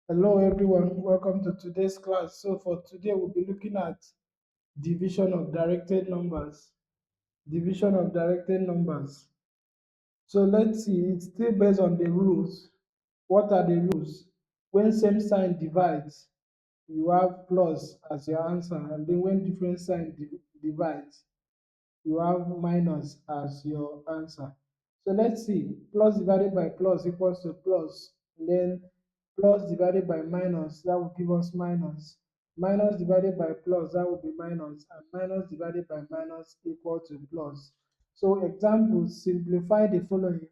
Hello everyone, welcome to today's class. So for today we'll be looking at division of directed numbers. Division of directed numbers. So let's see, it's still based on the rules. What are the rules? When same sign divides, you have plus as your answer, and then when different sign divides, you have minus as your answer. So let's see, plus divided by plus equals to plus, then plus divided by minus, that will give us minus. Minus divided by plus, that will be minus, and minus divided by minus equal to plus. So examples, simplify the following.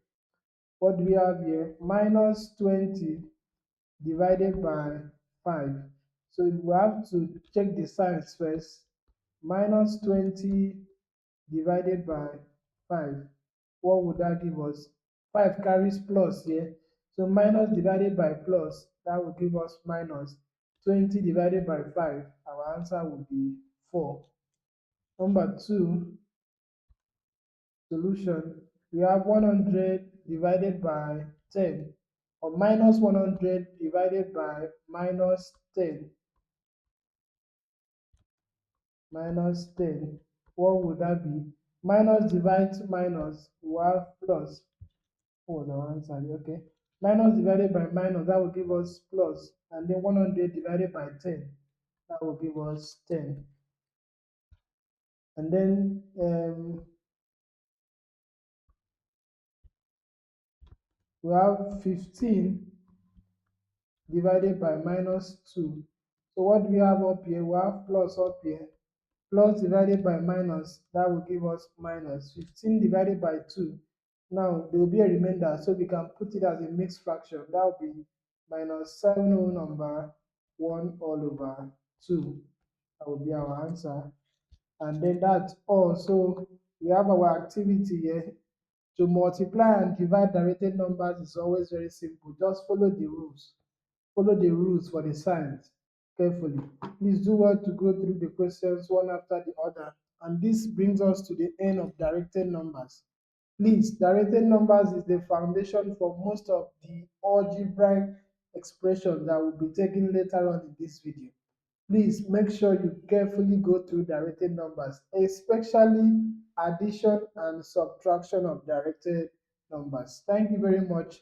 What do we have here? Minus 20 divided by 5. So we have to check the signs first. Minus 20 divided by 5. What would that give us? 5 carries plus here. So minus divided by plus, that will give us minus. 20 divided by 5, our answer would be 4. Number 2, solution. We have 100 divided by 10, or minus 100 divided by minus 10. Minus 10. What would that be? Minus divides minus, we have plus. What was our answer? Okay. Minus divided by minus, that will give us plus. And then 100 divided by 10, that will give us 10. And then we have 15 divided by minus 2. So what do we have up here? We have plus up here. Plus divided by minus, that will give us minus. 15 divided by 2. Now, there will be a remainder, so we can put it as a mixed fraction. That will be minus 7 whole number 1 all over 2. That will be our answer. And then that's all. So we have our activity here. To multiply and divide directed numbers is always very simple. Just follow the rules. Follow the rules for the signs carefully. Please do well to go through the questions one after the other. And this brings us to the end of directed numbers. Please, directed numbers is the foundation for most of the algebraic expressions that will be taken later on in this video. Please make sure you carefully go through directed numbers, especially addition and subtraction of directed numbers. Thank you very much.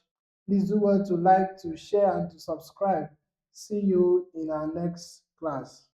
Please do well to like, to share, and to subscribe. See you in our next class.